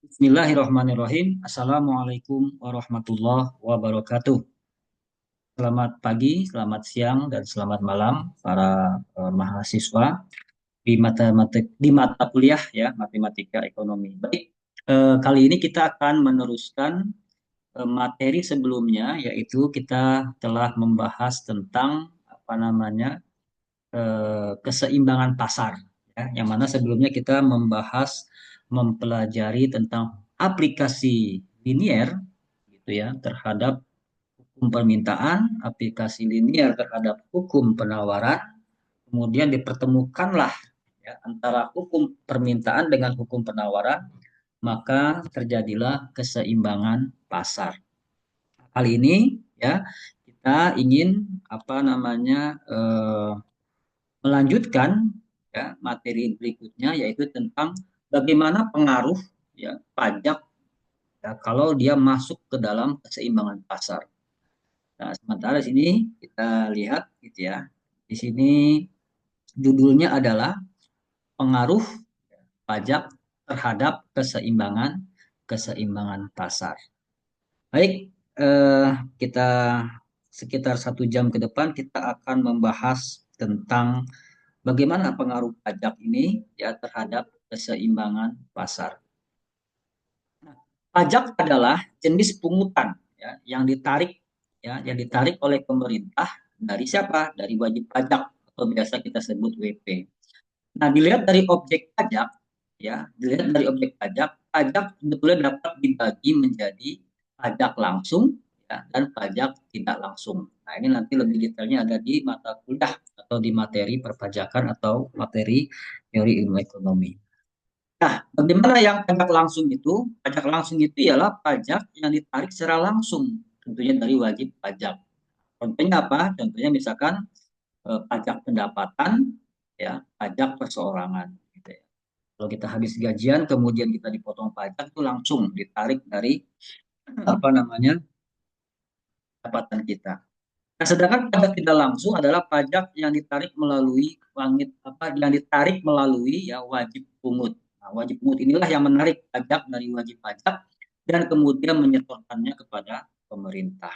Bismillahirrahmanirrahim. Assalamualaikum warahmatullahi wabarakatuh. Selamat pagi, selamat siang, dan selamat malam para mahasiswa di mata kuliah ya matematika ekonomi. Baik, kali ini kita akan meneruskan materi sebelumnya, yaitu kita telah membahas tentang apa namanya keseimbangan pasar, ya, yang mana sebelumnya kita mempelajari tentang aplikasi linier gitu ya terhadap hukum permintaan, aplikasi linier terhadap hukum penawaran, kemudian dipertemukanlah ya, antara hukum permintaan dengan hukum penawaran, maka terjadilah keseimbangan pasar. Kali ini ya kita ingin apa namanya melanjutkan ya materi berikutnya, yaitu tentang bagaimana pengaruh ya pajak ya, kalau dia masuk ke dalam keseimbangan pasar. Nah, sementara di sini kita lihat gitu ya. Di sini judulnya adalah pengaruh pajak terhadap keseimbangan keseimbangan pasar. Baik, kita sekitar 1 jam ke depan kita akan membahas tentang bagaimana pengaruh pajak ini ya terhadap keseimbangan pasar. Nah, pajak adalah jenis pungutan yang ditarik oleh pemerintah dari siapa? Dari wajib pajak atau biasa kita sebut WP. Nah, dilihat dari objek pajak, pajak sebetulnya dapat dibagi menjadi pajak langsung ya, dan pajak tidak langsung. Nah, ini nanti lebih detailnya ada di mata kuliah atau di materi perpajakan atau materi teori ilmu ekonomi. Nah, bagaimana yang pajak langsung itu? Pajak langsung itu ialah pajak yang ditarik secara langsung, tentunya dari wajib pajak. Contohnya apa? Contohnya misalkan pajak pendapatan, ya, pajak perseorangan. Gitu ya. Kalau kita habis gajian, kemudian kita dipotong pajak itu langsung ditarik dari apa namanya pendapatan kita. Nah, sedangkan pajak tidak langsung adalah pajak yang ditarik melalui yang ditarik melalui ya wajib pungut. Nah, wajib pungut inilah yang menarik pajak dari wajib pajak dan kemudian menyetorkannya kepada pemerintah.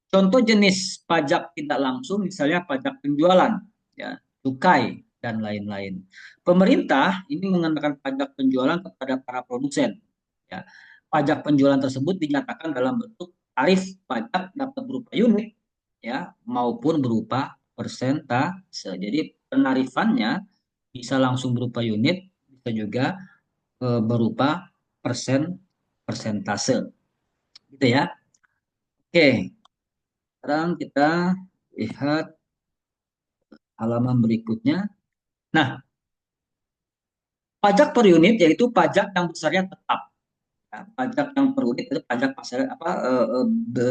Contoh jenis pajak tidak langsung misalnya pajak penjualan, ya, cukai dan lain-lain. Pemerintah ini mengenakan pajak penjualan kepada para produsen. Ya. Pajak penjualan tersebut dinyatakan dalam bentuk tarif pajak dapat berupa unit ya maupun berupa persentase. Jadi penarifannya bisa langsung berupa unit, bisa juga berupa persentase. Gitu ya. Oke, sekarang kita lihat halaman berikutnya. Nah, pajak per unit yaitu pajak yang besarnya tetap. Ya, pajak yang per unit itu pajak pasar apa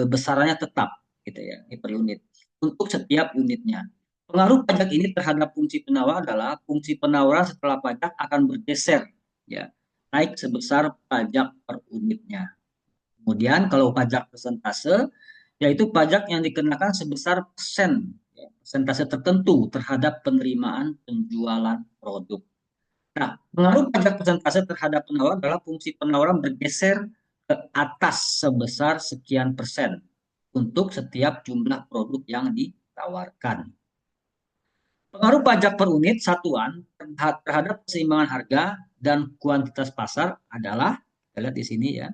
besarannya tetap gitu ya, ini per unit untuk setiap unitnya. Pengaruh pajak ini terhadap fungsi penawar adalah fungsi penawaran setelah pajak akan bergeser ya, naik sebesar pajak per unitnya. Kemudian kalau pajak persentase yaitu pajak yang dikenakan sebesar persen, ya, persentase tertentu terhadap penerimaan penjualan produk. Nah, pengaruh pajak persentase terhadap penawar adalah fungsi penawaran bergeser ke atas sebesar sekian persen untuk setiap jumlah produk yang ditawarkan. Pengaruh pajak per unit satuan terhadap keseimbangan harga dan kuantitas pasar adalah, kita lihat di sini ya.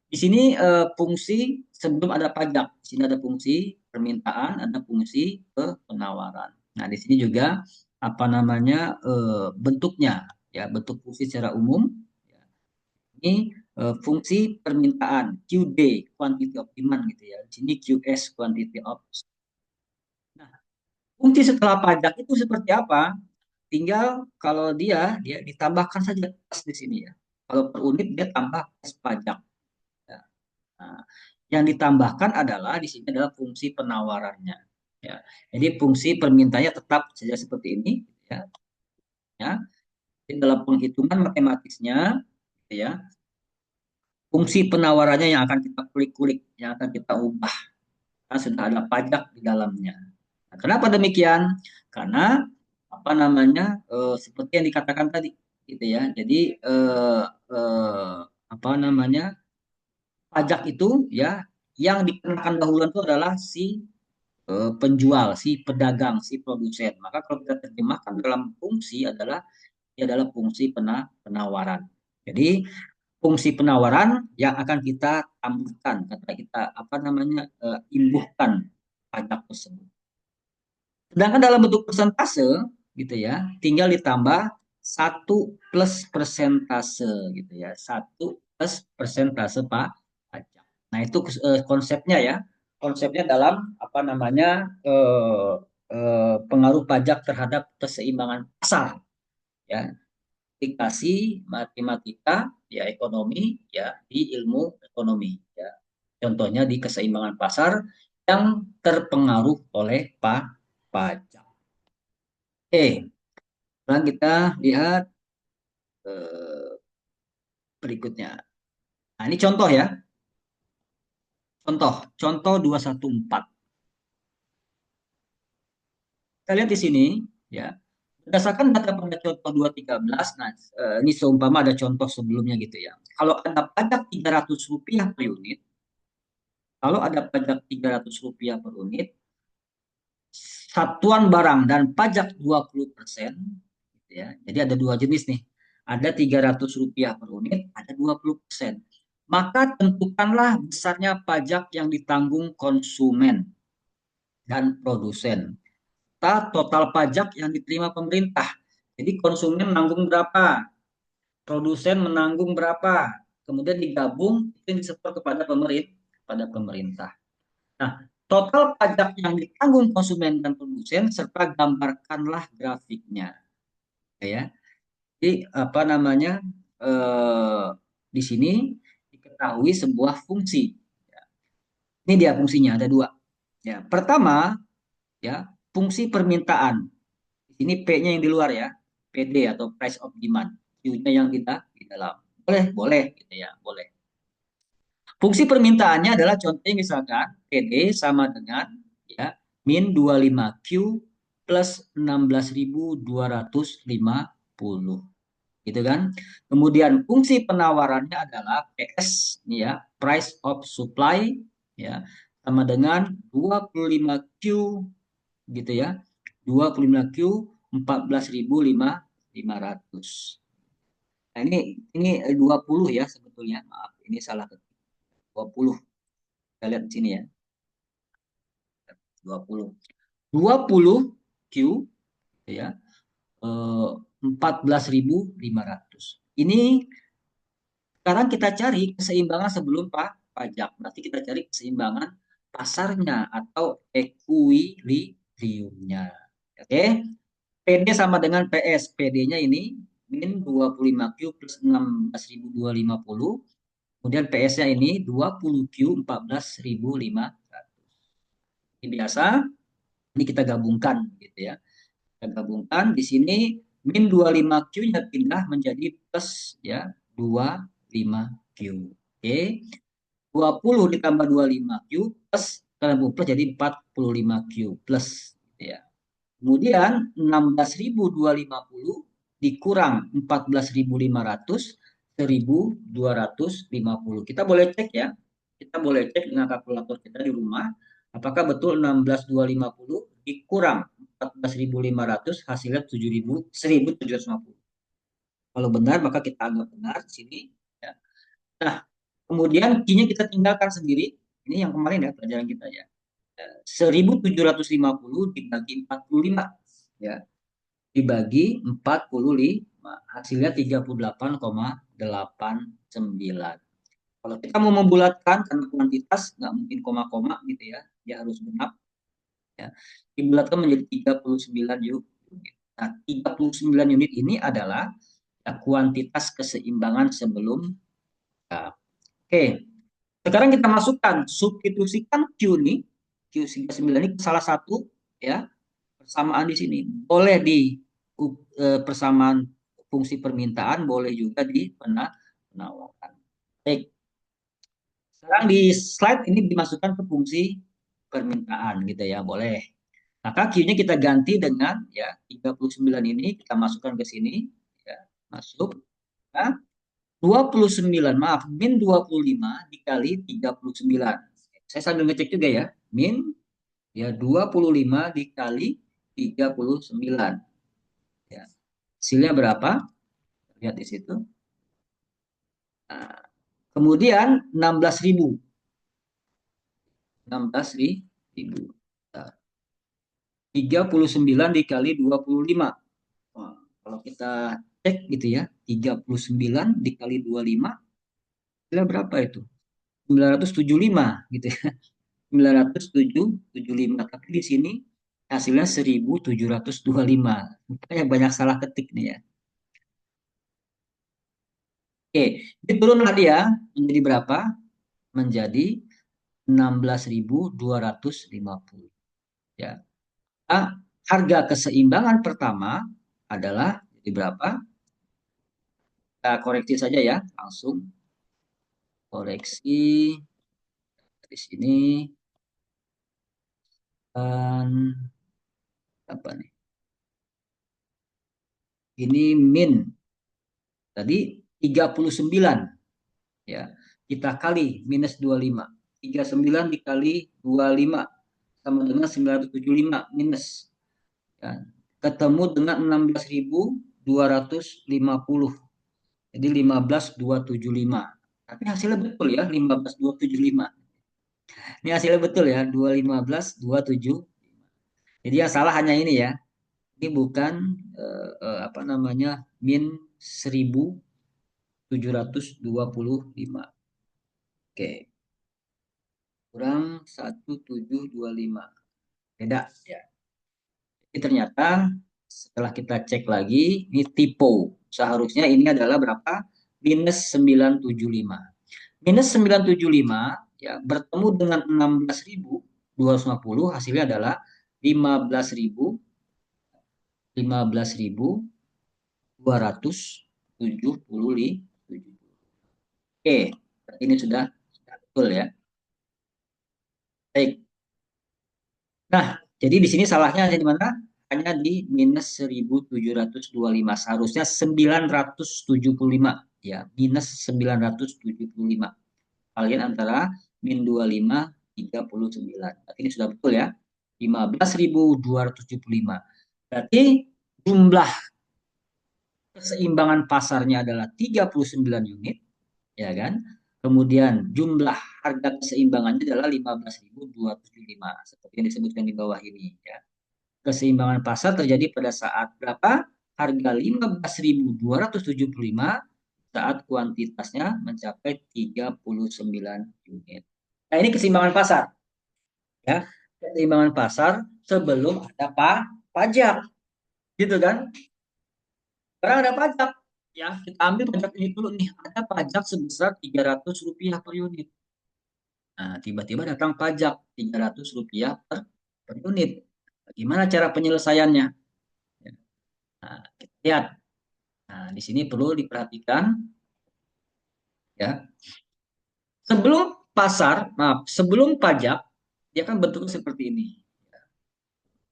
Di sini fungsi sebelum ada pajak, di sini ada fungsi permintaan, ada fungsi penawaran. Nah, di sini juga apa namanya bentuknya, ya bentuk fungsi secara umum. Ya. Ini fungsi permintaan QD, quantity of demand gitu ya. Di sini QS, quantity of. Nah, fungsi setelah pajak itu seperti apa? Tinggal kalau dia ditambahkan saja kas di sini ya. Kalau per unit dia tambah kas pajak. Ya. Nah, yang ditambahkan adalah di sini adalah fungsi penawarannya. Ya. Jadi fungsi permintanya tetap saja seperti ini. Ya. Ya. Jadi dalam penghitungan matematisnya, gitu ya, fungsi penawarannya yang akan kita kulik-kulik, yang akan kita ubah. Karena sudah ada pajak di dalamnya. Nah, kenapa demikian? Karena apa namanya seperti yang dikatakan tadi, gitu ya. Jadi apa namanya pajak itu ya yang dikenakan dahuluan itu adalah si penjual, si pedagang, si produsen. Maka kalau kita terjemahkan dalam fungsi adalah fungsi penawaran. Jadi fungsi penawaran yang akan kita tambahkan, kata kita apa namanya imbuhkan pajak tersebut. Sedangkan dalam bentuk persentase gitu ya, tinggal ditambah satu plus persentase gitu ya, satu plus persentase pajak. Nah itu konsepnya ya, konsepnya dalam apa namanya pengaruh pajak terhadap keseimbangan pasar ya, aplikasi matematika ya ekonomi ya di ilmu ekonomi ya. Contohnya di keseimbangan pasar yang terpengaruh oleh pajak. Oke, sekarang kita lihat eh, berikutnya. Nah, ini contoh ya. Contoh 214. Kita lihat di sini ya. Berdasarkan data pada contoh 213, nah ini seumpama ada contoh sebelumnya gitu ya. Kalau ada pajak Rp300 per unit, kalau ada pajak Rp300 per unit, satuan barang dan pajak 20%, gitu ya. Jadi ada dua jenis nih. Ada Rp300 per unit, ada 20%. Maka tentukanlah besarnya pajak yang ditanggung konsumen dan produsen. Total pajak yang diterima pemerintah. Jadi konsumen menanggung berapa, produsen menanggung berapa, kemudian digabung itu yang disetor kepada pemerintah. Nah, total pajak yang ditanggung konsumen dan produsen serta gambarkanlah grafiknya, ya. Jadi apa namanya di sini diketahui sebuah fungsi. Ini dia fungsinya ada dua. Ya, pertama ya fungsi permintaan. Ini P-nya yang di luar ya, PD atau price of demand. Q-nya yang kita di dalam. Boleh, boleh gitu ya, boleh. Fungsi permintaannya adalah contohnya misalkan PD sama dengan ya min 25Q plus 16.250 gitu kan. Kemudian fungsi penawarannya adalah PS nih ya, price of supply ya sama dengan 25Q gitu ya. 25Q 14.500. Nah, ini 20 ya sebetulnya. Maaf, ini salah ketik. 20. Kita lihat di sini ya. 20. 20 Q ya. 14.500. Ini sekarang kita cari keseimbangan sebelum pajak. Berarti kita cari keseimbangan pasarnya atau equilibriumnya. Oke. PD sama dengan PS. PD-nya ini min 25Q plus 16.250. Kemudian PS-nya ini 20Q 14.500. Ini biasa, ini kita gabungkan gitu ya. Kita gabungkan di sini min 25Q-nya pindah menjadi plus ya 25Q. Oke. 20 ditambah 25Q plus karena plus jadi 45Q plus gitu ya. Kemudian 16.250 dikurang 14.500, 1.250. Kita boleh cek ya. Kita boleh cek dengan kalkulator kita di rumah. Apakah betul 16.250 dikurang 14.500 hasilnya 1.750. Kalau benar maka kita anggap benar di sini. Ya. Nah, kemudian Q-nya kita tinggalkan sendiri. Ini yang kemarin ya pelajaran kita ya. 1.750 dibagi 45 ya dibagi 45 hasilnya 38,89. Kalau kita mau membulatkan karena kuantitas nggak mungkin koma-koma gitu ya, dia harus genap ya. Dibulatkan menjadi 39 unit. Nah, 39 unit ini adalah ya, kuantitas keseimbangan sebelum ya. Oke, sekarang kita masukkan substitusikan Q nih, Q39 ini salah satu ya persamaan di sini. Boleh di persamaan fungsi permintaan, boleh juga di penawaran. Baik, sekarang di slide ini dimasukkan ke fungsi permintaan gitu ya, boleh. Maka Q-nya kita ganti dengan ya 39 ini kita masukkan ke sini ya, masuk. Nah, 29, maaf, min 25 dikali 39. Saya sambil ngecek juga ya. Min ya 25 dikali 39. Ya. Hasilnya berapa? Lihat di situ. Nah, kemudian 16.000. 16.000. Nah, 39 dikali 25. Wah, kalau kita cek gitu ya, 39 dikali 25, kira berapa itu? 975 gitu ya. 975. Tapi di sini hasilnya 1725. Kayak banyak salah ketik nih ya. Oke, jadi turunlah dia menjadi berapa? Menjadi 16.250. Ya. Nah, harga keseimbangan pertama adalah jadi berapa? Kita koreksi saja ya, langsung koreksi di sini dan apa nih? Ini min tadi 39 ya. Kita kali minus 25. 39 dikali 25 sama dengan 975 minus ya. Ketemu dengan 16.250. Jadi 15.275. Tapi hasilnya betul ya, 15.275. Ini hasilnya betul ya, 215.275. Jadi yang salah hanya ini ya. Ini bukan apa namanya min 1725. Oke, kurang 1725. Beda ya. Jadi ternyata setelah kita cek lagi, ini typo. Seharusnya ini adalah berapa? Minus 975. Minus 975 ya bertemu dengan 16.250, hasilnya adalah 15.000 15.270. Oke, berarti ini sudah betul ya. Baik. Nah, jadi di sini salahnya hanya di mana? Hanya di minus 1725. Seharusnya 975 ya, minus 975. Kalian antara min 25 39. Berarti ini sudah betul ya. 15.275. Berarti jumlah keseimbangan pasarnya adalah 39 unit, ya kan? Kemudian jumlah harga keseimbangannya adalah 15.275 seperti yang disebutkan di bawah ini ya. Keseimbangan pasar terjadi pada saat berapa? Harga 15.275 saat kuantitasnya mencapai 39 unit. Nah, ini keseimbangan pasar ya. Keseimbangan pasar sebelum ada pajak gitu kan. Sekarang ada pajak ya, kita ambil pajak ini dulu nih. Ada pajak sebesar Rp300 per unit. Nah, tiba-tiba datang pajak Rp300 per unit. Bagaimana cara penyelesaiannya? Nah, kita lihat. Nah, di sini perlu diperhatikan ya. Sebelum pasar, maaf, sebelum pajak, dia kan bentuknya seperti ini.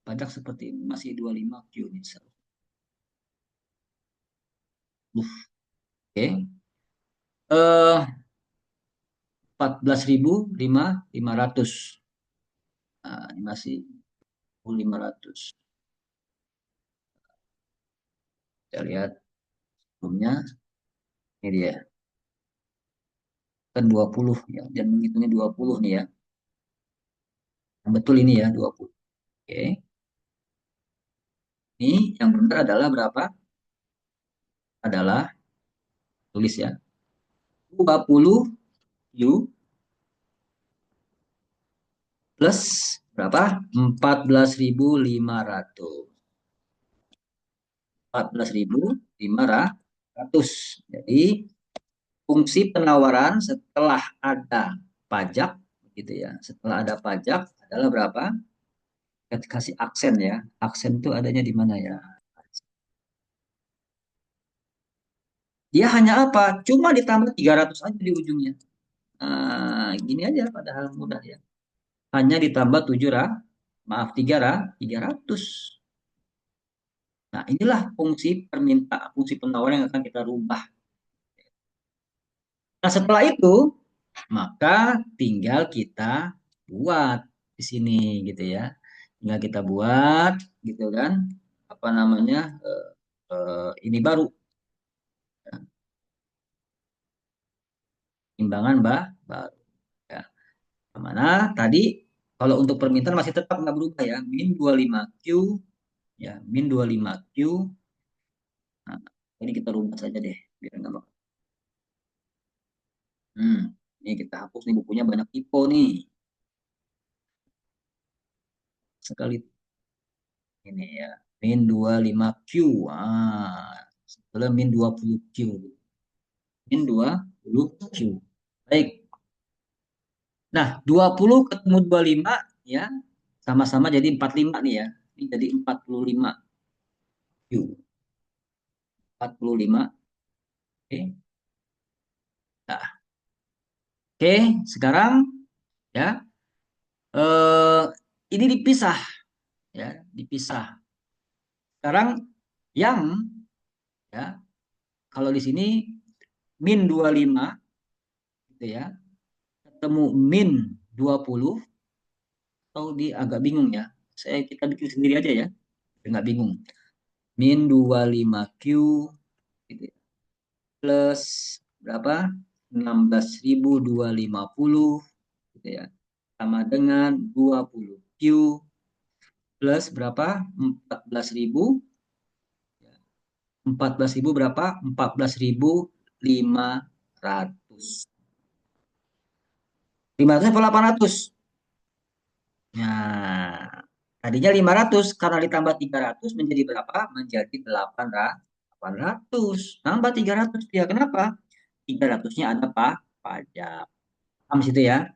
Pajak seperti ini masih 25 unit. Oke. Okay. 14.500. Nah, ini masih 500. Kita lihat sebelumnya. Ini dia. Kan 20 ya. Dan menghitungnya 20 nih ya. Betul ini ya 20. Oke. Ini yang benar adalah berapa? Adalah tulis ya. 20 U plus berapa? 14.500. 14.500. Jadi fungsi penawaran setelah ada pajak gitu ya. Setelah ada pajak adalah berapa? Kita kasih aksen ya. Aksen itu adanya di mana ya? Dia hanya apa? Cuma ditambah 300 aja di ujungnya. Nah, gini aja padahal mudah ya. Hanya ditambah 7 maaf 300. Nah, inilah fungsi fungsi penawaran yang akan kita rubah. Nah, setelah itu maka tinggal kita buat di sini gitu ya. Tinggal kita buat gitu kan. Apa namanya? Ini baru ya, timbangan baru ya. Mana tadi kalau untuk permintaan masih tetap nggak berubah ya. Min 25Q ya, min 25Q. Nah, ini kita rubah saja deh biar nggak Hmm, ini kita hapus nih bukunya banyak typo nih. Sekali ini ya. Min 25Q. Sebetulnya min 20Q. Min 20Q. Baik. Nah, 20 ketemu 25 ya. Sama-sama jadi 45 nih ya. Ini jadi 45 Q. 45. Oke. Nah, oke, sekarang ya eh ini dipisah ya, dipisah. Sekarang yang ya kalau di sini min 25 gitu ya, ketemu min 20 atau di agak bingung ya. Kita bikin sendiri aja ya, biar nggak bingung. Min 25Q gitu ya, plus berapa? 16.250 gitu ya. Sama dengan 20Q plus berapa? 14.000. 14.000 berapa? 14.500. 500 atau 800? Nah, tadinya 500 karena ditambah 300 menjadi berapa? Menjadi 800. Tambah 300 dia. Kenapa? 300-nya ada pajak. Paham situ ya?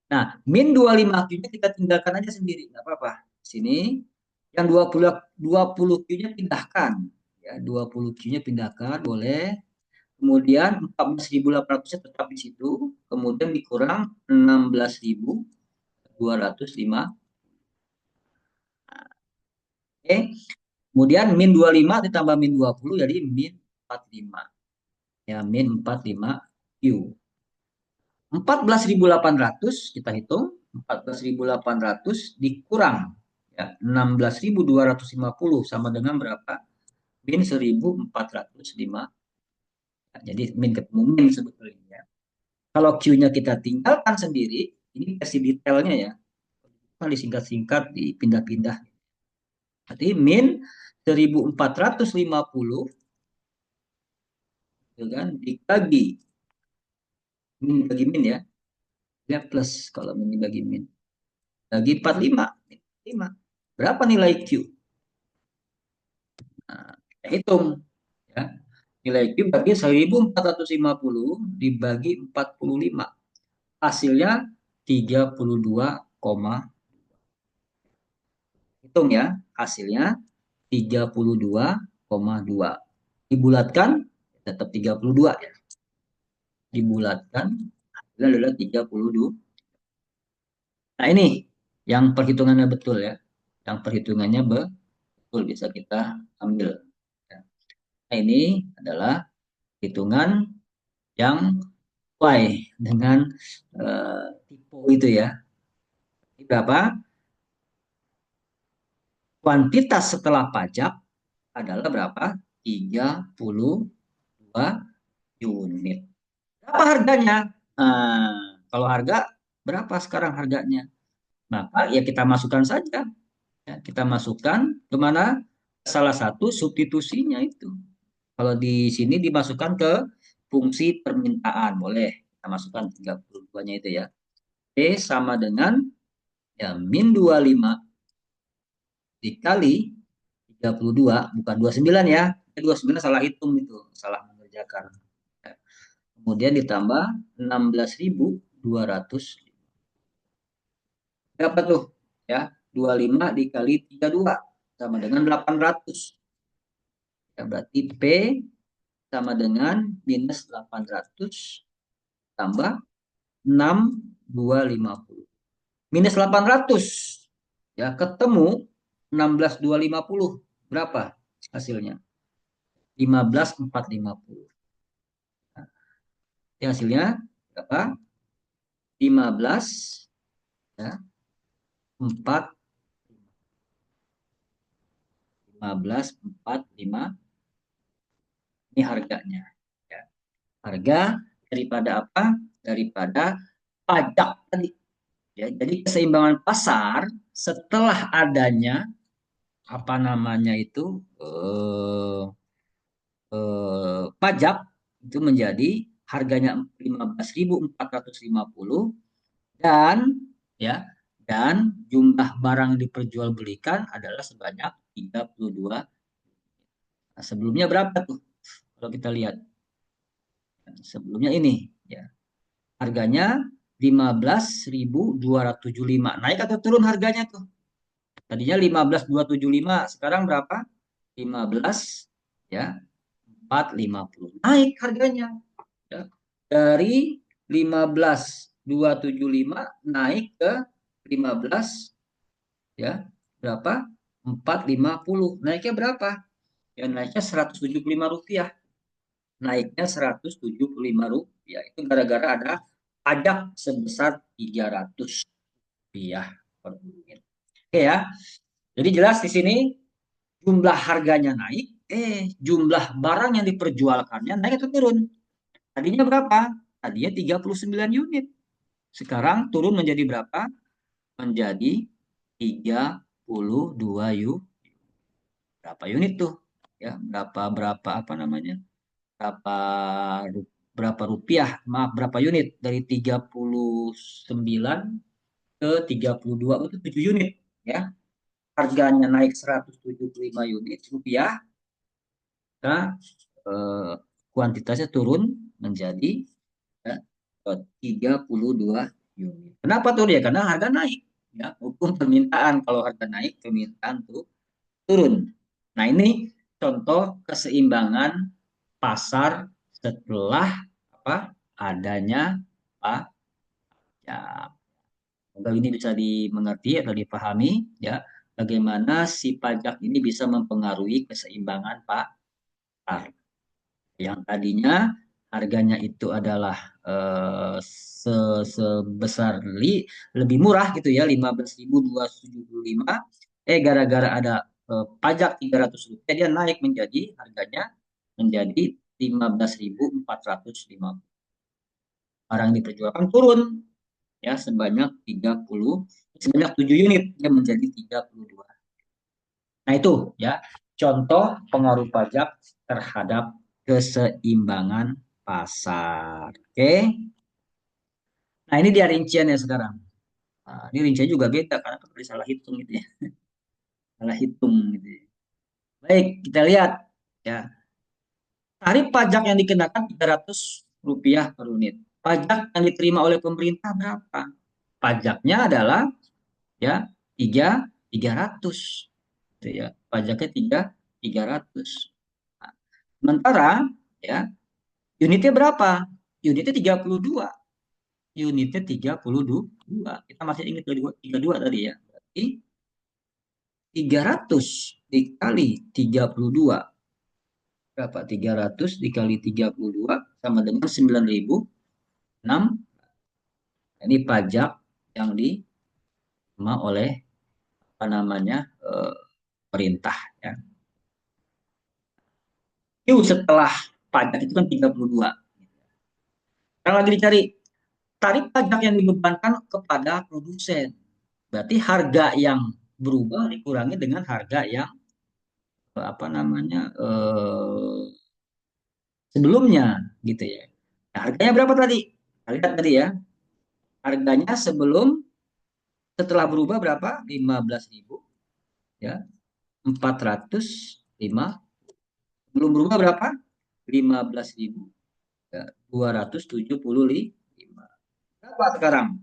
Nah, min 25Q-nya kita tinggalkan aja sendiri, nggak apa-apa. Sini yang 20 Q-nya pindahkan. Ya, 20 Q-nya pindahkan boleh. Kemudian 14.800-nya tetap di situ. Kemudian dikurang 16.205. Oke. Kemudian min 25 ditambah min 20 jadi min 45. Ya, min 45 Q. 14.800 kita hitung. 14.800 dikurang ya, 16.250 sama dengan berapa? Min 1.405. Jadi min ketemu min sebetulnya. Kalau Q-nya kita tinggalkan sendiri, ini versi detailnya ya. Nah, disingkat-singkat, dipindah-pindah. Berarti min 1.450 gitu kan, dibagi min bagi min ya. Ya plus kalau min dibagi min. Bagi 45. 5. Berapa nilai Q? Nah, kita hitung ya. Nilai Q bagi 1.450 dibagi 45. Hasilnya 32, hitung ya, hasilnya 32,2. Dibulatkan tetap 32 ya. Dibulatkan hasilnya adalah 32. Nah, ini yang perhitungannya betul ya. Yang perhitungannya betul bisa kita ambil. Ya. Nah, ini adalah hitungan yang sesuai dengan tipe itu ya. Ini berapa? Kuantitas setelah pajak adalah berapa? 32 unit. Berapa harganya? Nah, kalau harga berapa sekarang harganya? Maka ya kita masukkan saja. Ya, kita masukkan kemana? Salah satu substitusinya itu. Kalau di sini dimasukkan ke fungsi permintaan, boleh. Kita masukkan 32-nya itu ya. P sama dengan ya min 25 dikali 32, bukan 29 ya. 29 salah hitung itu, salah mengerjakan. Ya. Kemudian ditambah 16.200. Berapa tuh? Ya, 25 dikali 32 sama dengan 800. Ya, berarti P sama dengan minus 800 tambah 6.250. Minus 800 ya ketemu 16.250. Berapa hasilnya? 15.450. Hasilnya berapa? 15 ya, 4 15,45 ini harganya. Ya. Harga daripada apa? Daripada pajak tadi. Ya, jadi keseimbangan pasar setelah adanya apa namanya itu pajak itu menjadi harganya 15.450 dan ya dan jumlah barang diperjualbelikan adalah sebanyak 32. Nah, sebelumnya berapa tuh? Kalau kita lihat sebelumnya ini ya harganya 15.275. Naik atau turun harganya tuh? Tadinya 15.275, sekarang berapa? 15 ya 450. Naik harganya ya. Dari 15.275 naik ke 15 ya. Berapa? 450. Naiknya berapa? Ya naiknya Rp175. Naiknya Rp175. Itu gara-gara ada pajak sebesar Rp300 per unit. Oke ya. Jadi jelas di sini jumlah harganya naik, jumlah barang yang diperjualkannya naik atau turun? Tadinya berapa? Tadinya 39 unit. Sekarang turun menjadi berapa? Menjadi 32 unit. Berapa unit tuh? Ya, berapa berapa apa namanya? Berapa berapa rupiah? Maaf, berapa unit? Dari 39 ke 32 itu 7 unit, ya. Harganya naik 175 unit rupiah, nah, eh, kuantitasnya turun menjadi ya, 32 unit. Kenapa tuh ya? Karena harga naik. Ya, hukum permintaan. Kalau harga naik, permintaan tuh turun. Nah, ini contoh keseimbangan pasar setelah apa adanya pajak. Semoga ini bisa dimengerti atau dipahami ya bagaimana si pajak ini bisa mempengaruhi keseimbangan pasar. Yang tadinya harganya itu adalah sebesar lebih murah gitu ya 15.275, gara-gara ada pajak Rp300 dia naik menjadi harganya menjadi 15.450. Barang yang diperjualkan turun ya sebanyak 7 unit yang menjadi 32. Nah itu ya contoh pengaruh pajak terhadap keseimbangan pasar. Oke. Nah ini dia rinciannya sekarang. Nah, ini rinciannya juga beda karena kan salah hitung gitu ya. Salah hitung gitu ya. Baik, kita lihat ya. Tarif pajak yang dikenakan Rp300 per unit. Pajak yang diterima oleh pemerintah berapa? Pajaknya adalah ya 300 gitu ya. Pajaknya 300. Nah, sementara ya unitnya berapa? Unitnya 32. Unitnya 32. Kita masih ingat 32 tadi ya. Berarti 300 dikali 32 berapa? 300 dikali 32 sama dengan 9.006. Ini pajak yang diterima oleh apa namanya perintah ya. Itu setelah pajak itu kan 32. Kalau lagi dicari tarif pajak yang dibebankan kepada produsen. Berarti harga yang berubah dikurangi dengan harga yang apa namanya sebelumnya gitu ya. Nah, harganya berapa tadi? Kita lihat tadi ya. Harganya setelah berubah berapa? 15.000 ya. 405. Belum berubah berapa? 15.000 ya, 275. Berapa sekarang?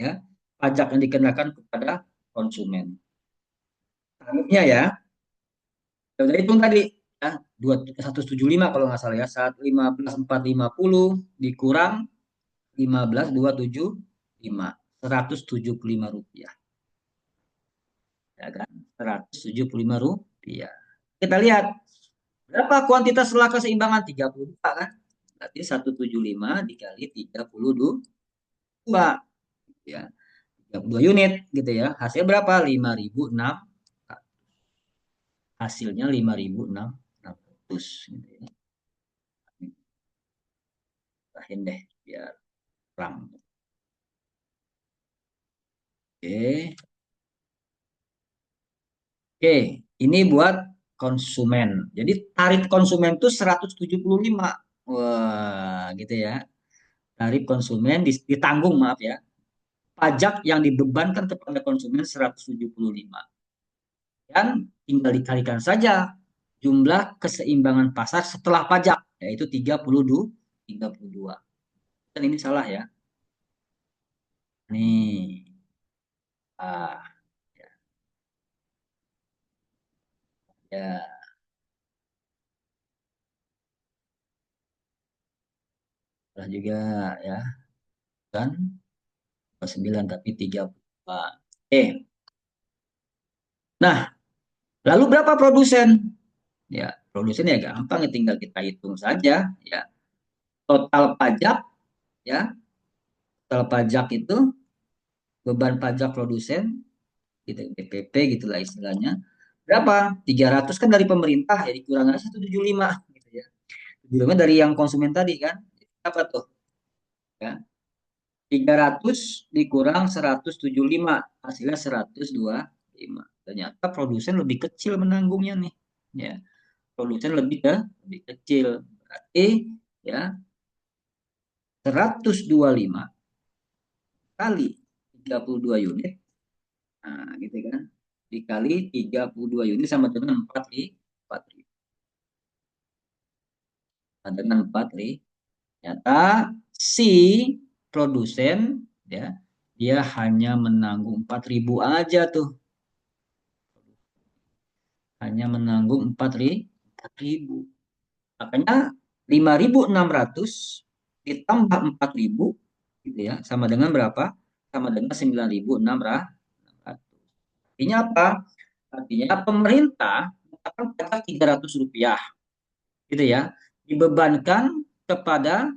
Ya. Pajak yang dikenakan kepada konsumen. Tarifnya ya. Sudah hitung tadi ya, 175 kalau nggak salah ya, saat 15.450 dikurang 15.275, Rp175 ya kan, Rp175. Kita lihat berapa kuantitas setelah keseimbangan 32 kan. Berarti 175 dikali 32 ya. 32 unit gitu ya. Hasil berapa? 5.006. Hasilnya 5.600 gitu ya. Tahin deh biar terang. Oke. Oke, ini buat konsumen. Jadi tarif konsumen itu 175. Wah, gitu ya. Tarif konsumen ditanggung, maaf ya. Pajak yang dibebankan kepada konsumen 175. Dan tinggal dikalikan saja jumlah keseimbangan pasar setelah pajak, yaitu 32. Dan ini salah ya. Nih. Ah, ya, ya, salah juga ya. Kan 9 tapi 32. Nah, lalu berapa produsen? Ya, produsen ya gampang, ya tinggal kita hitung saja ya. Total pajak ya, total pajak itu beban pajak produsen gitu, BPP gitulah istilahnya. Berapa? 300 kan dari pemerintah ya, dikurang aja 175 gitu ya. 75 dari yang konsumen tadi kan. Apa tuh? Ya. 300 dikurang 175 hasilnya 125. Ternyata produsen lebih kecil menanggungnya nih. Ya, produsen lebih kecil. Berarti ya 125 kali 32 unit. Nah, gitu kan. Dikali 32 unit sama dengan 4 ribu. Sama dengan 4 ribu. Ternyata si produsen ya, dia hanya menanggung 4 ribu aja tuh. Hanya menanggung 4 ribu. Makanya 5.600 ditambah 4 ribu gitu ya, sama dengan berapa? Sama dengan 9.600. Artinya apa? Artinya pemerintah menetapkan pajak Rp300 gitu ya, dibebankan kepada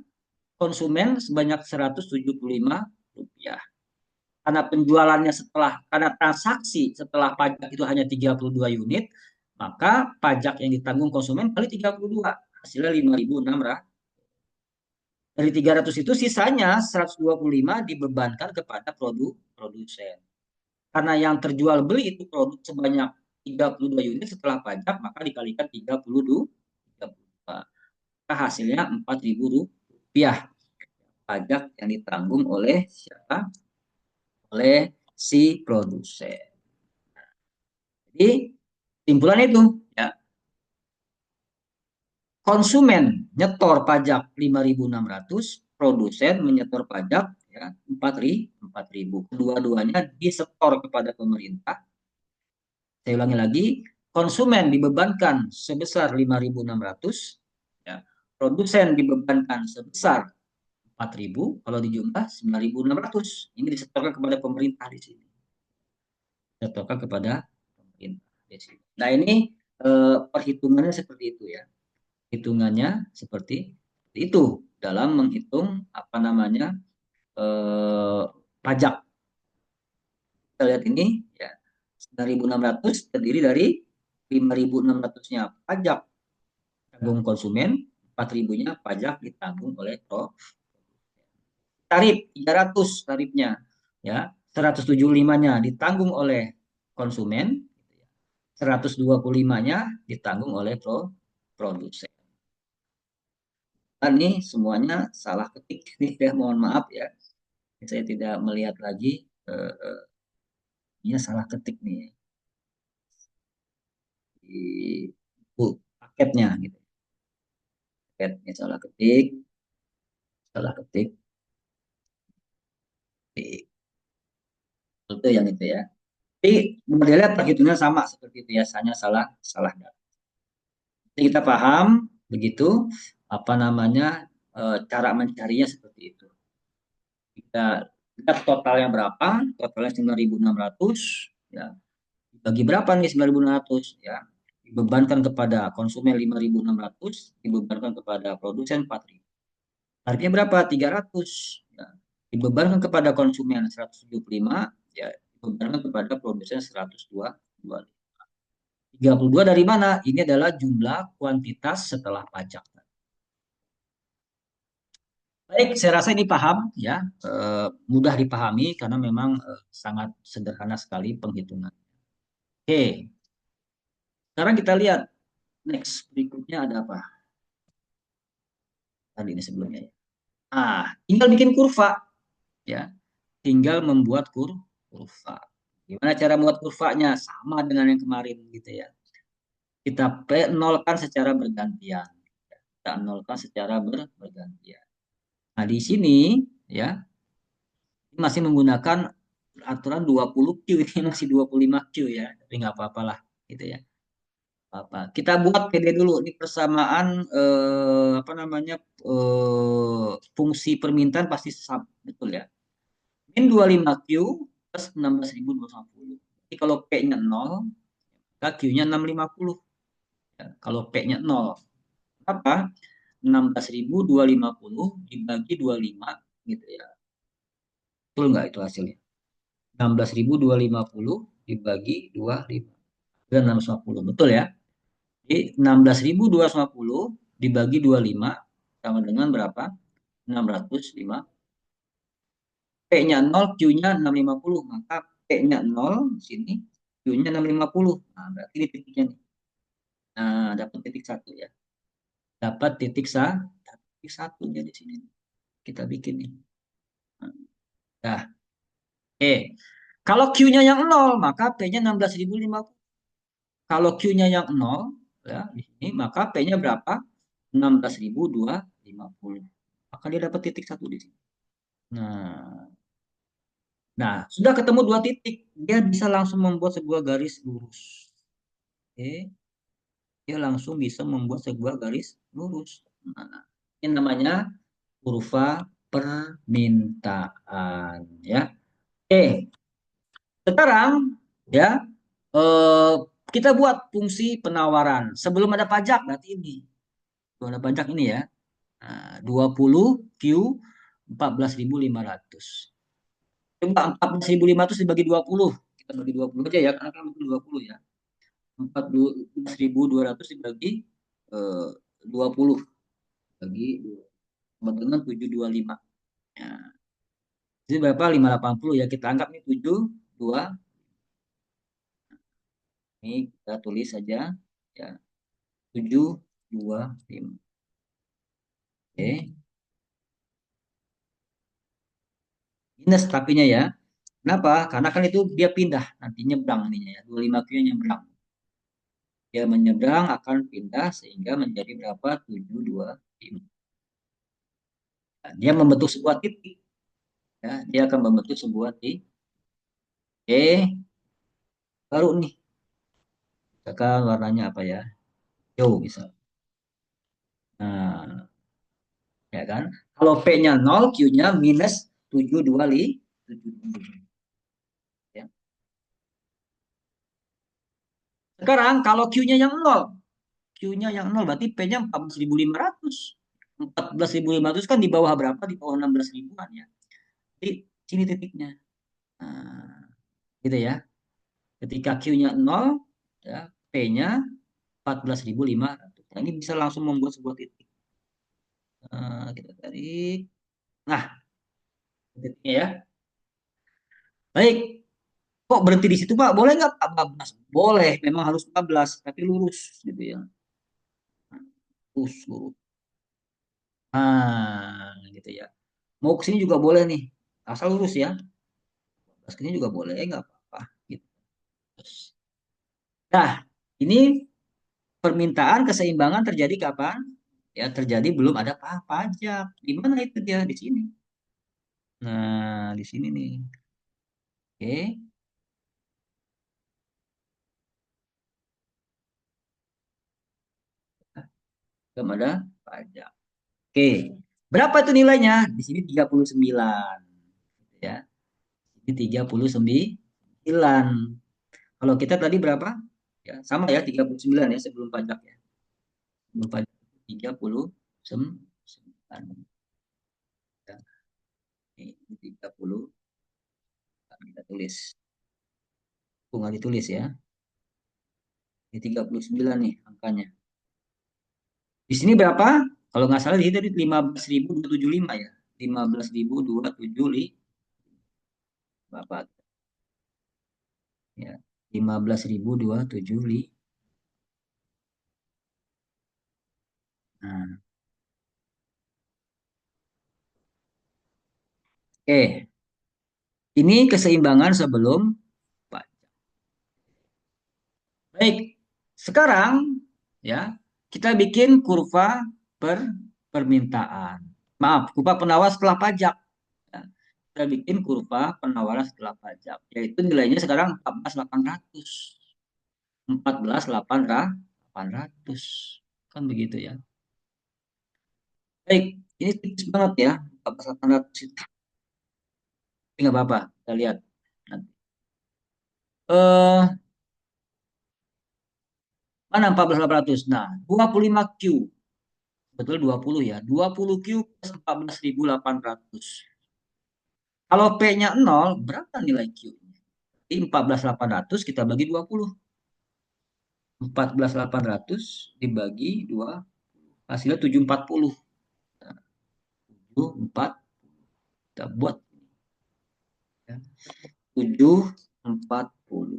konsumen sebanyak Rp175. Karena penjualannya karena transaksi setelah pajak itu hanya 32 unit, maka pajak yang ditanggung konsumen kali 32, hasilnya 5.600. Dari 300 itu sisanya 125 dibebankan kepada produsen. Karena yang terjual beli itu produk sebanyak 32 unit setelah pajak, maka dikalikan 32. Maka hasilnya Rp4.000 pajak yang ditanggung oleh siapa? Oleh si produsen. Jadi simpulan itu ya, konsumen nyetor pajak 5.600, produsen menyetor pajak ya 4.000. Kedua-duanya disetor kepada pemerintah. Saya ulangi lagi, konsumen dibebankan sebesar 5.600, ya. Produsen dibebankan sebesar 4.000, kalau dijumlah 9.600. Ini disetorkan kepada pemerintah di sini. Disetorkan kepada pemerintah di sini. Nah, ini perhitungannya seperti itu ya. Hitungannya seperti itu dalam menghitung apa namanya pajak. Kita lihat ini ya, 9.600 terdiri dari 5.600-nya pajak tanggung konsumen, 4.000-nya pajak ditanggung oleh tarif 300 tarifnya ya, 175-nya ditanggung oleh konsumen, 125-nya ditanggung oleh produsen. Ini semuanya salah ketik nih ya, mohon maaf ya. Saya tidak melihat lagi, ini salah ketik nih di paketnya gitu. Paketnya salah ketik. Itu yang itu ya. Tapi modelnya perhitungannya sama seperti biasanya, salah salah data. Jadi kita paham begitu apa namanya, cara mencarinya seperti itu. Kita lihat totalnya berapa, totalnya 9.600 ya. Bagi berapa nih 9.600 ya? Dibebankan kepada konsumen 5.600, dibebankan kepada produsen 4.000. Tarifnya berapa? 300. Ya. Dibebankan kepada konsumen 175, ya dibebankan kepada produsen 102. 32 dari mana? Ini adalah jumlah kuantitas setelah pajak. Baik, saya rasa ini paham ya, mudah dipahami karena memang sangat sederhana sekali penghitungan. Oke, sekarang kita lihat next berikutnya ada apa? Tadi ini sebelumnya ya. Tinggal bikin kurva ya, tinggal membuat kurva. Gimana cara membuat kurvanya? Sama dengan yang kemarin gitu ya. Kita nolkan secara bergantian. Kita nolkan secara bergantian. Nah, di sini ya masih menggunakan aturan 20Q, ini masih 25Q ya, tapi nggak apa-apa lah gitu ya. Apa. Kita buat PD dulu ini persamaan apa namanya fungsi permintaan pasti sama betul ya. Min 25Q plus 16.250. Jadi kalau P-nya 0, maka Q-nya 650. Ya, kalau P-nya 0, apa? 16.250 dibagi 25 gitu ya. Betul nggak itu hasilnya? 16.250 dibagi 25 dan 650. Betul ya? Jadi 16.250 dibagi 25 sama dengan berapa? 605. P-nya 0, Q-nya 650. Maka P-nya 0 sini, Q-nya 650. Nah, berarti ini titiknya nih. Nah, dapat titik satu ya. Dapat titik satu di sini. Kita bikin nih. Nah, oke. Kalau Q-nya yang 0, maka P-nya 16.050. Kalau Q-nya yang 0, ya, di sini, maka P-nya berapa? 16.250. Maka dia dapat titik satu di sini. Nah, sudah ketemu dua titik, dia bisa langsung membuat sebuah garis lurus. Oke, dia langsung bisa membuat sebuah garis lurus. Nah, ini namanya kurva permintaan, ya. Oke, sekarang ya eh, kita buat fungsi penawaran. Sebelum ada pajak berarti ini. Sebelum ada pajak ini ya. Nah, 20Q 14.500. Coba 14.500 dibagi 20. Kita bagi 20 aja ya, karena kan betul 20 ya. 14.200 dibagi 20. Bagi sama dengan 725. Ya. Jadi berapa? 580 ya. Kita anggap ini 7, 2. Ini kita tulis saja. Ya. 7, 2, 5. Oke. Minus tapinya ya. Kenapa? Karena kan itu dia pindah. Nanti nyebrang ininya ya. 25Q nyebrang. Dia menyeberang akan pindah sehingga menjadi berapa? 725. Dia membentuk sebuah titik. Ya, dia akan membentuk sebuah titik. Oke, baru nih. Misalkan warnanya apa ya? Hijau misal. Nah, ya kan? Kalau P-nya 0, Q-nya minus 725. Ya. Sekarang kalau Q-nya yang 0, Q-nya yang 0 berarti P-nya 14.500. 14.500 kan di bawah berapa? Di bawah 16 ribuan ya. Jadi sini titiknya. Nah, gitu ya. Ketika Q-nya 0, ya, P-nya 14.500. Nah, ini bisa langsung membuat sebuah titik. Kita tarik. Nah, titiknya ya. Baik. Kok berhenti di situ, Pak? Boleh nggak, Pak? 14? Boleh. Memang harus 14, tapi lurus gitu ya. Lurus, lurus. Gitu ya. Mau ke sini juga boleh nih. Asal lurus ya. Ke sini juga boleh, nggak apa-apa. Gitu. Nah, ini permintaan keseimbangan terjadi kapan? Ya, terjadi belum ada pajak. Di mana itu dia? Di sini. Nah, di sini nih. Oke, belum ada pajak. Oke, berapa itu nilainya? Di sini 39. Ya, ini 39. Kalau kita tadi berapa? Ya, sama ya 39 ya sebelum pajak ya. Sebelum pajak 39. Ya, ini 30, kita tulis. Oh, nggak ditulis ya. Ini 39 nih angkanya. Di sini berapa? Kalau nggak salah di tadi 15.275 ya. 15.275 berapa? Ya, 15.275. Nah, oke. Ini keseimbangan sebelum pajak. Baik, sekarang ya kita bikin kurva per permintaan. Maaf, kurva penawaran setelah pajak. Ya. Kita bikin kurva penawaran setelah pajak, yaitu nilainya sekarang 14.800. 14.800. Kan begitu ya. Baik, ini tipis banget ya. 14.800 itu. Tapi nggak apa-apa, kita lihat nanti. Eh, mana 14.800? Nah, 25Q. Betul 20 ya. 20Q plus 14.800. Kalau P-nya 0, berapa nilai Q-nya? Di 14.800 kita bagi 20. 14.800 dibagi 2, hasilnya 740. 740. Kita buat ya. 740.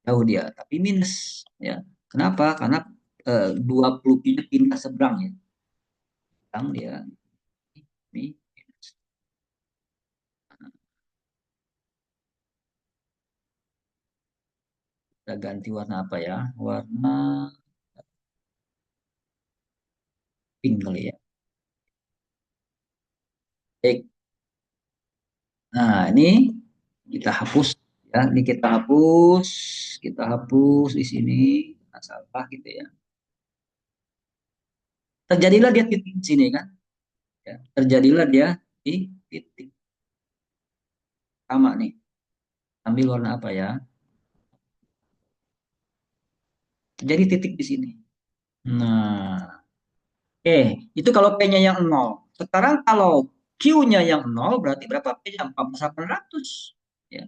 Jauh dia, tapi minus ya. Kenapa? Karena 20 Q-nya pindah seberang ya. Seberang dia ini kita ganti warna apa ya? Warna pink kali ya. Baik. Nah, ini kita hapus ya. Ini kita hapus di sini. Nggak salah gitu ya. Terjadilah dia titik di sini kan? Ya. Terjadilah dia di titik sama nih. Ambil warna apa ya? Terjadi titik di sini. Nah, oke, itu kalau P-nya yang nol. Sekarang kalau Q-nya yang nol berarti berapa P-nya? 14.800. Ya.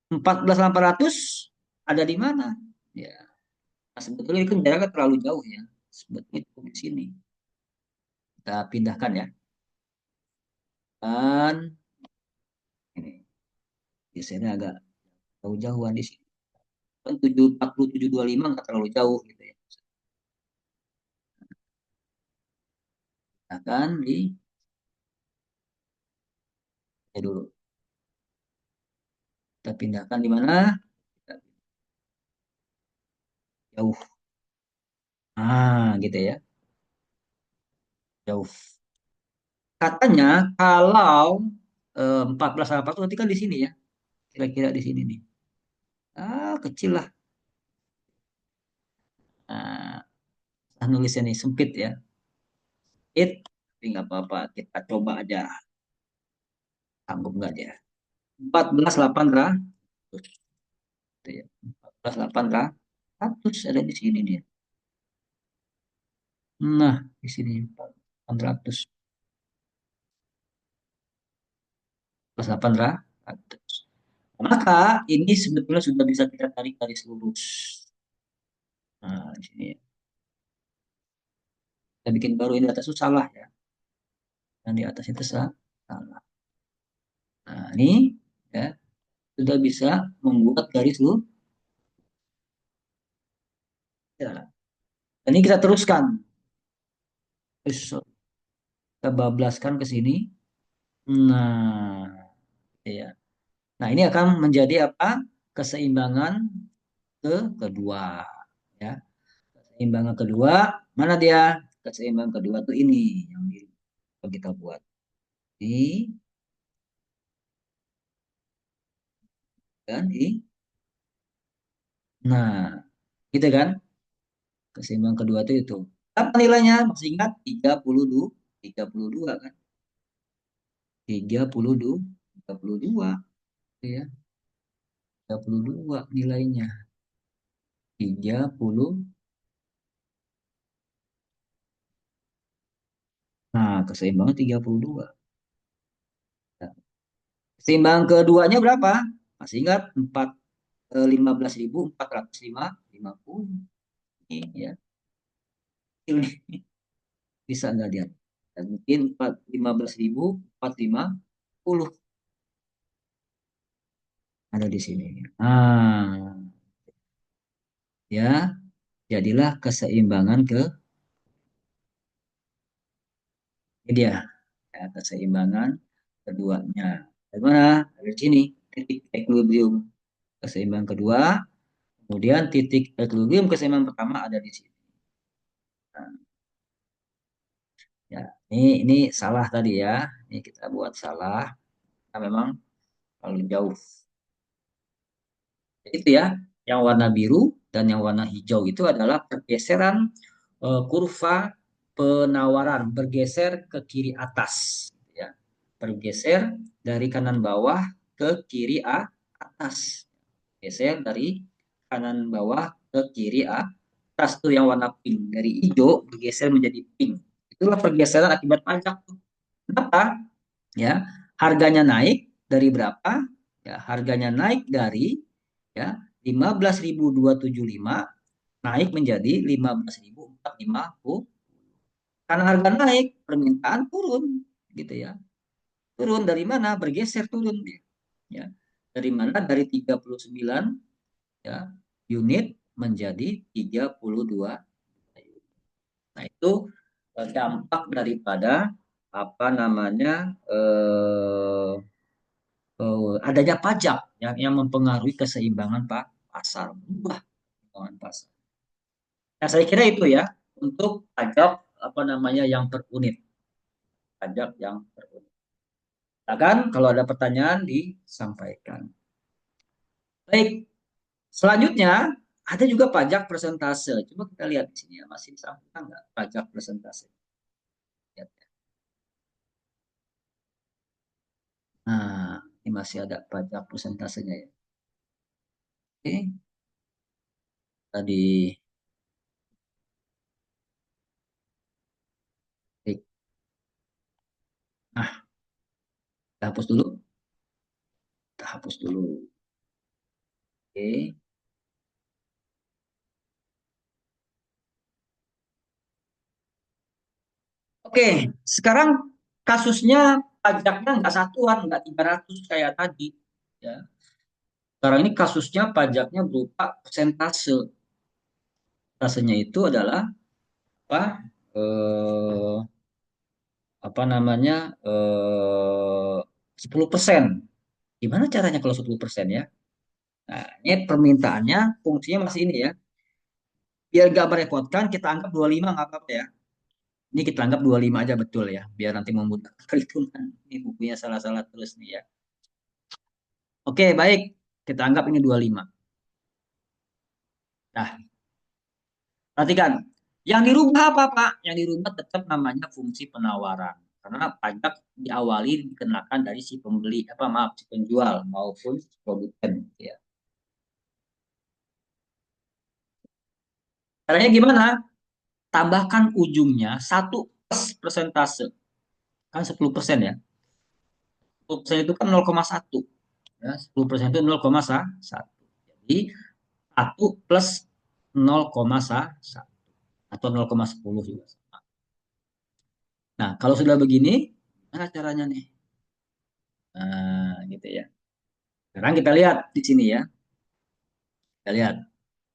14.800 ada di mana? Ya, nah, sebetulnya itu jaraknya terlalu jauh ya. Sebetulnya itu di sini. Kita pindahkan ya. Dan ini biasanya agak jauh-jauhan di sini. Kan 47.25 nggak terlalu jauh gitu ya. Akan di dulu. Kita pindahkan di mana? Jauh. Gitu ya. Jauh. Katanya kalau 14.800 nanti kan di sini ya. Kira-kira di sini nih. Kecil lah. Nulisnya nih sempit ya. Tapi nggak apa-apa. Kita coba aja. Sanggup nggak dia? 14.800. Gitu ya. 14.800 ada di sini dia. Nah, di sini 400. 14.800. Maka ini sebetulnya sudah bisa kita tarik garis lurus. Nah, di sini ya. Kita bikin baru ini atas itu salah ya. Yang di atas itu salah. Nah, ini ya sudah bisa membuat garis lurus. Ya. Ini kita teruskan. Terus kita bablaskan ke sini. Nah, ya. Nah, ini akan menjadi apa? Keseimbangan kedua, ya. Keseimbangan kedua, mana dia? Keseimbangan kedua tuh ini yang kita buat. Ini kan ini. Nah, gitu kan? Keseimbangan kedua itu. Apa nilainya? Masih ingat 32, 32 kan? 32, 32 ya. 32 nilainya. 30. Nah, keseimbangan 32. Keseimbangan keduanya berapa? Masih ingat 15.450. Ini ya. Ini bisa nggak dia? Dan mungkin 15.450 ada di sini. Ah, ya, jadilah keseimbangan ke ini dia, ya, keseimbangan keduanya. Bagaimana? Dari sini titik equilibrium keseimbangan kedua, kemudian titik equilibrium keseimbangan pertama ada di sini. Nah, ya, ini salah tadi ya. Ini kita buat salah. Nah, memang terlalu jauh. Itu ya, yang warna biru dan yang warna hijau itu adalah pergeseran kurva penawaran bergeser ke kiri atas, ya. Bergeser dari kanan bawah ke kiri atas. Geser dari kanan bawah ke kiri atas tuh yang warna pink. Dari hijau bergeser menjadi pink. Itulah pergeseran akibat pajak tuh. Kenapa? Ya, harganya naik dari berapa? Ya, harganya naik dari ya 15.275 naik menjadi 15.450. Karena harga naik, permintaan turun gitu ya. Turun dari mana? Bergeser turun dia. Ya. Dari mana? Dari 39 ya unit menjadi 32. Nah, itu dampak daripada apa namanya adanya pajak yang mempengaruhi keseimbangan Pak pasar, berubah keseimbangan pasar. Nah, saya kira itu ya untuk pajak apa namanya yang per unit, pajak yang per unit. Silakan kalau ada pertanyaan disampaikan. Baik, selanjutnya ada juga pajak persentase. Coba kita lihat di sini ya, masih disampaikan nggak pajak persentase? Lihat ya. Nah, ini masih ada pajak persentasenya ya. Oke, tadi. Baik. Nah, kita hapus dulu. Kita hapus dulu. Oke. Oke, sekarang kasusnya pajaknya nggak satuan, nggak 300 kayak tadi. Ya. Sekarang ini kasusnya pajaknya berupa persentase. Persentasenya itu adalah apa? Eh, apa namanya? 10%. Gimana caranya kalau 10% ya? Nah, ini permintaannya fungsinya masih ini ya. Biar nggak merepotkan, kita anggap 25 nggak apa-apa ya. Ini kita anggap 25 aja betul ya, biar nanti memudahkan perhitungan. Ini bukunya salah-salah terus nih ya. Oke, baik. Kita anggap ini 25. Nah, perhatikan. Yang dirubah apa, Pak? Yang dirubah tetap namanya fungsi penawaran. Karena pajak diawali dikenakan dari si pembeli, apa maaf, si penjual maupun produsen. Ya. Caranya gimana? Tambahkan ujungnya satu plus persentase. Kan 10% ya. 10% itu kan 0,1. Ya, 10% itu 0,1. Jadi 1 plus 0,1 atau 0,10 juga. Nah, kalau sudah begini, mana caranya nih? Nah, gitu ya. Sekarang kita lihat di sini ya. Kita lihat.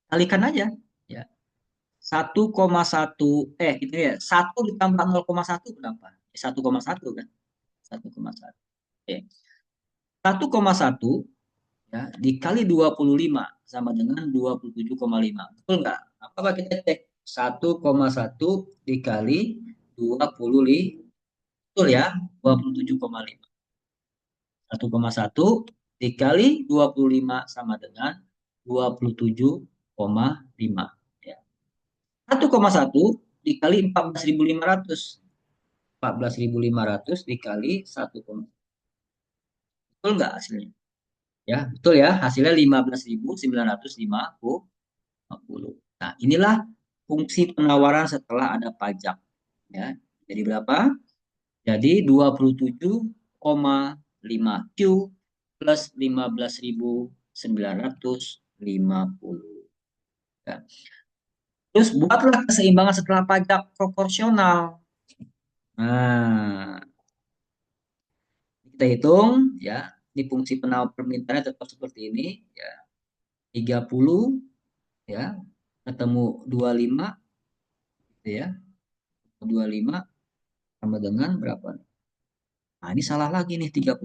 Kalikan aja. Ya. 1,1 gitu ya. 1 ditambah 0,1 berapa? 1,1 kan? 1,1. Oke. 1,1 ya dikali 25 sama dengan 27,5. Betul nggak? Apa kita cek? 1,1 dikali 25. Betul ya? 27,5. 1,1 dikali 25 sama dengan 27,5. Ya. 1,1 dikali 14.500. 14.500 dikali 1, betul nggak hasilnya? Ya, betul ya. Hasilnya 15.950. Nah, inilah fungsi penawaran setelah ada pajak. Ya. Jadi berapa? Jadi 27,5 Q plus 15.950. Ya. Terus buatlah keseimbangan setelah pajak proporsional. Nah, kita hitung ya, di fungsi penawar permintaannya tetap seperti ini ya. 30 ya, ketemu 25 gitu ya. 25 sama dengan berapa? Nah, ini salah lagi nih 30.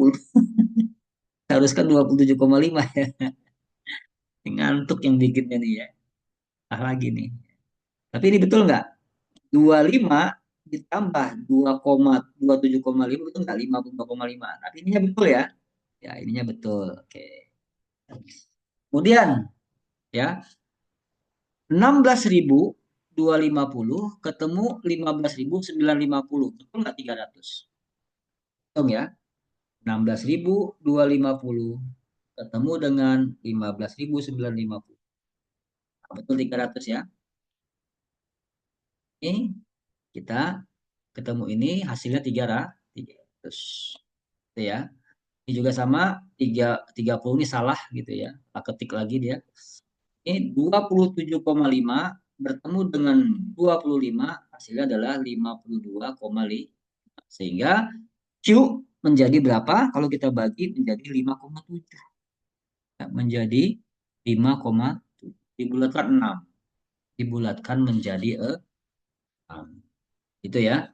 Haruskan 27,5 ya. Ngantuk yang bikinnya nih ya. Salah lagi nih. Tapi ini betul nggak? 25 ditambah 2,27,5 itu enggak 52,5. Tapi ininya betul ya. Ya, ininya betul. Oke. Kemudian ya, 16.250 ketemu 15.950. Betul nggak 300? Hitung ya. 16.250 ketemu dengan 15.950. Nah, betul 300 ya. Ini kita ketemu ini hasilnya 300. Gitu ya. Ini juga sama 30 ini salah gitu ya. Kita ketik lagi dia. Ini 27,5 bertemu dengan 25 hasilnya adalah 52,5. Sehingga Q menjadi berapa? Kalau kita bagi menjadi 5,7. Ya, menjadi 5,7. Dibulatkan 6. Dibulatkan menjadi 6. Itu ya.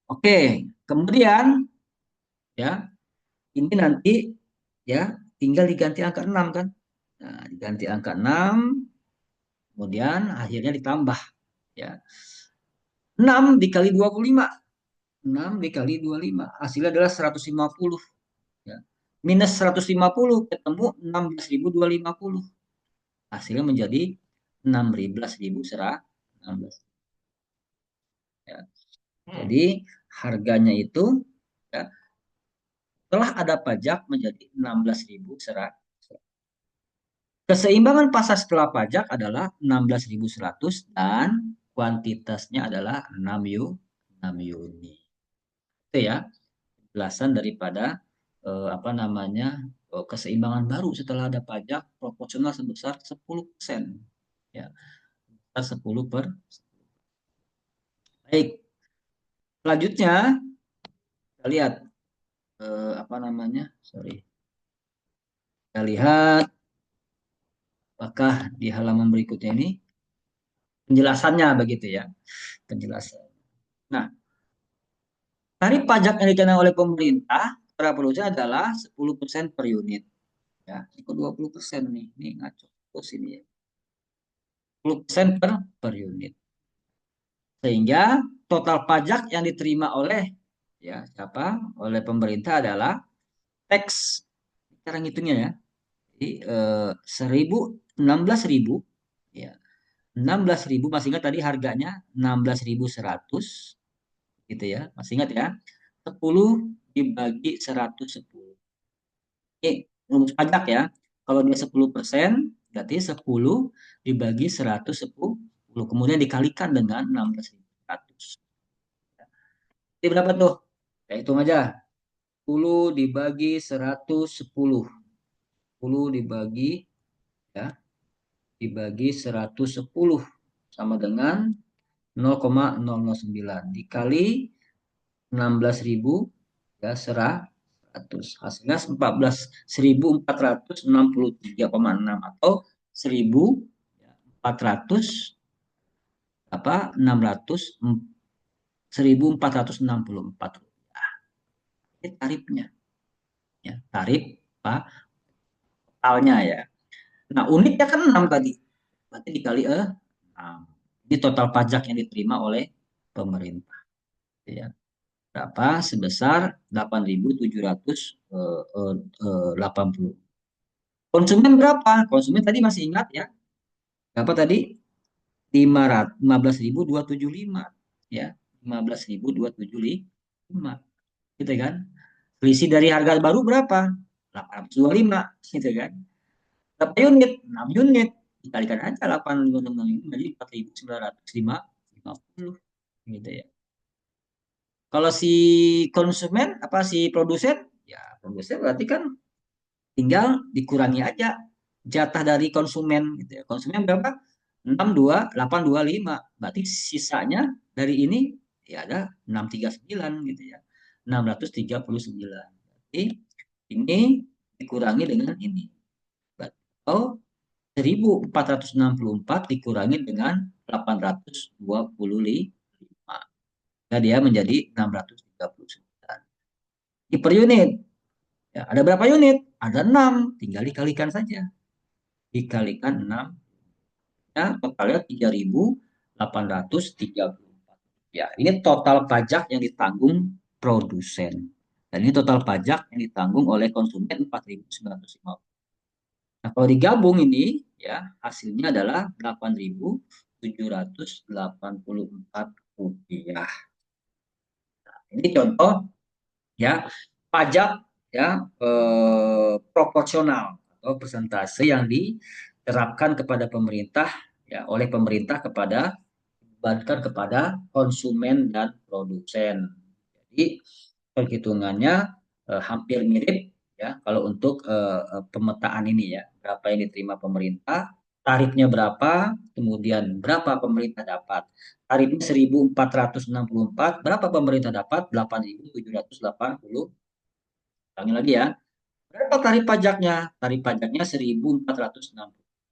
Oke, kemudian ya, ini nanti ya tinggal diganti angka 6 kan. Nah, diganti angka 6, kemudian akhirnya ditambah ya. 6 dikali 25. 6 dikali 25 hasilnya adalah 150 ya. Minus 150 ketemu 16.250. Hasilnya menjadi 16.116 ya. Jadi harganya itu ya, setelah ada pajak menjadi 16.100. Keseimbangan pasar setelah pajak adalah 16.100 dan kuantitasnya adalah 6 unit. Itu ya penjelasan daripada apa namanya keseimbangan baru setelah ada pajak proporsional sebesar 10%. Ya, 10 per. Baik, selanjutnya kita lihat apa namanya? Sorry. Kita lihat apakah di halaman berikutnya ini penjelasannya begitu ya, penjelasan. Nah, tarif pajak yang dikenakan oleh pemerintah para produsen adalah 10% per unit. Ya, ikut 20% nih. Ini ngaco terus ini ya. 10% per unit. Sehingga total pajak yang diterima oleh ya siapa? Oleh pemerintah adalah tax. Cara ngitungnya ya. Jadi 16.000 ya. 16.000 masih ingat tadi harganya 16.100 gitu ya. Masih ingat ya. 10 dibagi 110. Ini rumus pajak ya. Kalau dia 10%, berarti 10 dibagi 110. Kemudian dikalikan dengan 16.100. Jadi berapa tuh? Ya, hitung aja. 10 dibagi 110. 10 dibagi ya, dibagi 110 sama dengan 0,009 dikali 16.000 ya 100. Hasilnya 14.463,6 atau 1.400 apa 1.464 rupiah. Ini tarifnya ya, tarif apa totalnya ya. Nah, unitnya kan 6 tadi. Berarti dikali 6. Ini total pajak yang diterima oleh pemerintah ya. Berapa? Sebesar 8.780. Konsumen berapa? Konsumen tadi masih ingat ya. Berapa tadi? 15.275 ya. 15.275 gitu kan. Selisih dari harga baru berapa? 825 gitu kan. Berapa unit? 6 unit. Dikalikan aja 856 jadi 4.950 gitu ya. Kalau si konsumen apa si produsen ya produsen berarti kan tinggal dikurangi aja jatah dari konsumen gitu ya. Konsumen berapa? 62.825. Berarti sisanya dari ini ya ada 639 gitu ya. 639. Jadi ini dikurangi dengan ini. Atau 1464 dikurangi dengan 825. Nah, dia menjadi 639. Di per unit. Ya, ada berapa unit? Ada 6. Tinggal dikalikan saja. Dikalikan 6. Ya, totalnya 3.834. Ya, ini total pajak yang ditanggung produsen. Dan ini total pajak yang ditanggung oleh konsumen 4.950. Nah, kalau digabung ini ya hasilnya adalah 8.784 rupiah. Nah, ini contoh ya pajak ya proporsional atau persentase yang diterapkan kepada pemerintah ya oleh pemerintah kepada dibebankan kepada konsumen dan produsen. Jadi perhitungannya hampir mirip ya kalau untuk pemetaan ini ya berapa yang diterima pemerintah, tarifnya berapa, kemudian berapa pemerintah dapat. Tarifnya 1.464, berapa pemerintah dapat? 8.780. Ulangi lagi ya. Berapa tarif pajaknya? Tarif pajaknya 1.464.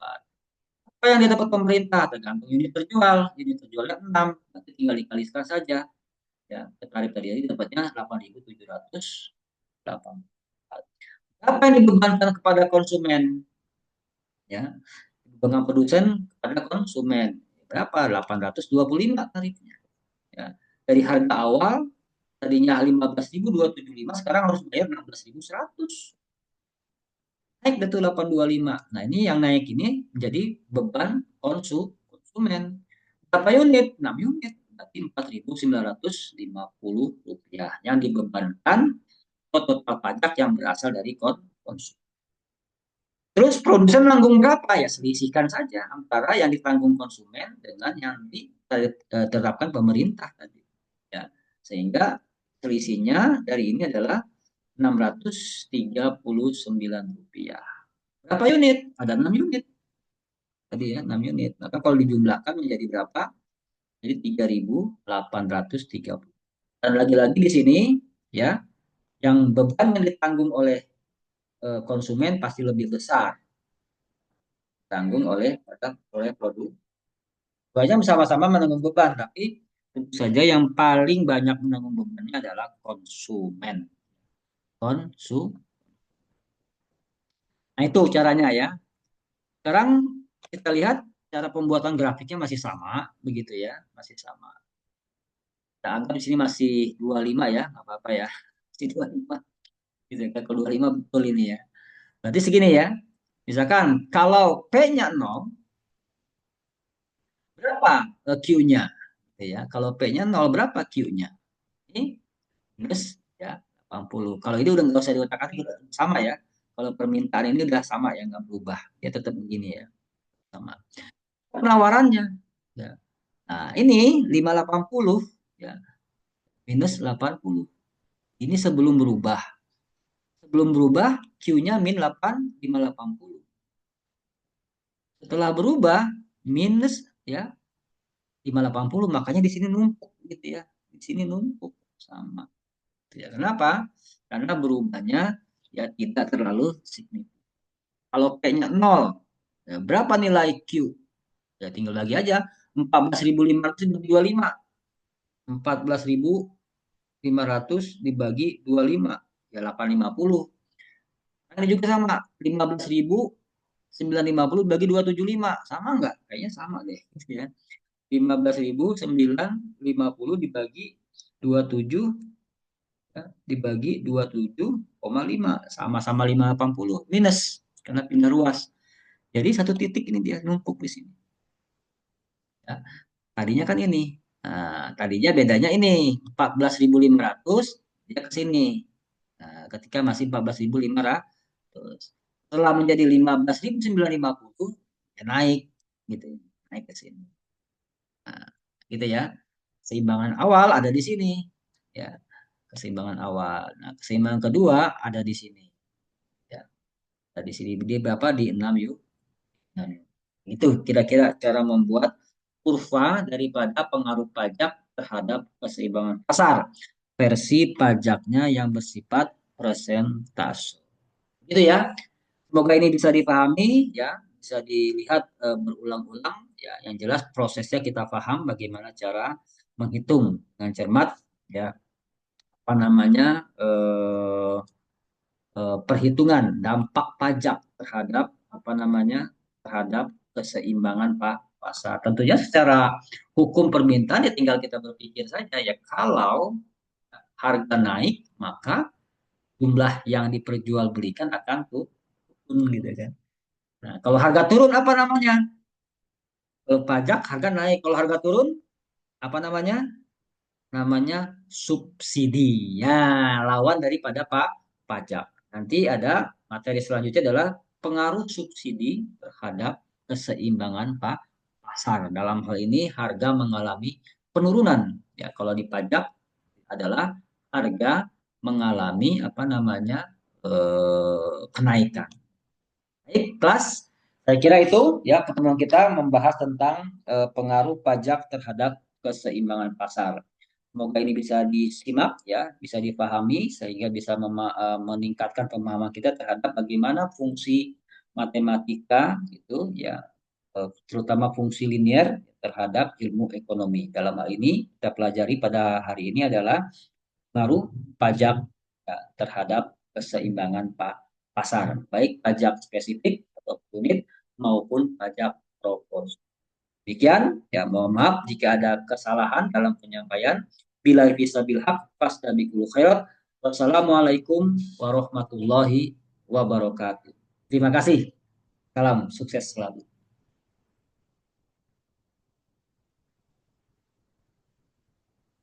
Apa yang didapat pemerintah? Tergantung unit terjual. Unit terjualnya 6, nanti tinggal dikalikan saja. Ya, tarif tadi dapatnya 8.780. Apa yang dibebankan kepada konsumen? Ya, dengan produsen kepada konsumen. Berapa? 825 tarifnya. Ya. Dari harga awal tadinya 15.275 sekarang harus bayar 16.100. Naik betul 825. Nah, ini yang naik ini menjadi beban konsumen. Berapa unit? 6 unit. Berarti 4.950 rupiah yang dibebankan total pajak yang berasal dari konsumen. Terus produsen menanggung berapa? Ya selisihkan saja antara yang ditanggung konsumen dengan yang diterapkan pemerintah tadi. Ya, sehingga selisihnya dari ini adalah 639 rupiah. Berapa unit? Ada 6 unit. Tadi ya 6 unit. Maka kalau dijumlahkan menjadi berapa? Jadi 3.830. Dan lagi-lagi di sini ya, yang beban yang ditanggung oleh konsumen pasti lebih besar ditanggung oleh produk. Banyak sama-sama menanggung beban, tapi tentu saja yang paling banyak menanggung bebannya adalah konsumen. Konsu. Nah, itu caranya ya. Sekarang kita lihat cara pembuatan grafiknya masih sama, begitu ya, masih sama. Kita anggap di sini masih 25 ya, nggak apa-apa ya. Masih 25. Gitu kan, kalau 25 betul ini ya. Berarti segini ya. Misalkan kalau P-nya 0, berapa Q-nya? Gitu ya. Kalau P-nya 0, berapa Q-nya? Ini minus ya 80. Kalau ini udah nggak usah diotak-atik, udah sama ya. Kalau permintaan ini udah sama ya, nggak berubah. Ya tetap begini ya, sama. Penawarannya ya. Nah, ini 580 ya, minus 80. Ini sebelum berubah. Sebelum berubah Q-nya min 8, 580. Setelah berubah minus ya 580, makanya di sini numpuk gitu ya. Di sini numpuk sama. Ya, kenapa? Karena berubahnya ya tidak terlalu signifikan. Kalau P-nya 0, ya berapa nilai Q? Ya tinggal lagi aja 14.500 dibagi 25. 14.500 dibagi 25 ya 850. Nah, ini juga sama 15.950 bagi 275 sama nggak? Kayaknya sama deh ya. 15.950 dibagi 27 ya, dibagi 27,5 sama-sama 580 minus karena pindah ruas. Jadi satu titik ini dia numpuk di sini. Ya. Tadinya kan ini. Nah, tadinya bedanya ini 14.500 dia ke sini. Nah, ketika masih 14.500 setelah menjadi 15.950 ya naik gitu. Naik ke sini. Nah, gitu ya. Seimbangan awal ada di sini. Ya. keseimbangan awal. Nah, keseimbangan kedua ada di sini. Ya, ada di sini di berapa di 6 yuk. Nah, itu kira-kira cara membuat kurva daripada pengaruh pajak terhadap keseimbangan pasar versi pajaknya yang bersifat persentase. Gitu ya. Semoga ini bisa dipahami ya, bisa dilihat berulang-ulang ya. Yang jelas prosesnya kita paham bagaimana cara menghitung dengan cermat ya apa namanya perhitungan dampak pajak terhadap apa namanya terhadap keseimbangan pasar. Tentunya secara hukum permintaan ya tinggal kita berpikir saja ya kalau harga naik maka jumlah yang diperjualbelikan akan turun gitu kan. Nah, kalau harga turun apa namanya? Pajak harga naik. Kalau harga turun apa namanya? Namanya subsidi. Ya, lawan daripada pajak. Nanti ada materi selanjutnya adalah pengaruh subsidi terhadap keseimbangan pasar. Dalam hal ini harga mengalami penurunan. Ya, kalau di pajak adalah harga mengalami apa namanya kenaikan. Baik, kelas. Saya kira itu ya pertemuan kita membahas tentang pengaruh pajak terhadap keseimbangan pasar. Semoga ini bisa disimak ya, bisa dipahami sehingga bisa meningkatkan pemahaman kita terhadap bagaimana fungsi matematika itu ya, terutama fungsi linier terhadap ilmu ekonomi. Dalam hal ini kita pelajari pada hari ini adalah pengaruh pajak ya, terhadap keseimbangan pasar, baik pajak spesifik atau unit maupun pajak proporsi. Demikian, ya mohon maaf jika ada kesalahan dalam penyampaian. Bila bisa bilhaq, pas dan bikul khairat. Wassalamualaikum warahmatullahi wabarakatuh. Terima kasih. Salam sukses selalu.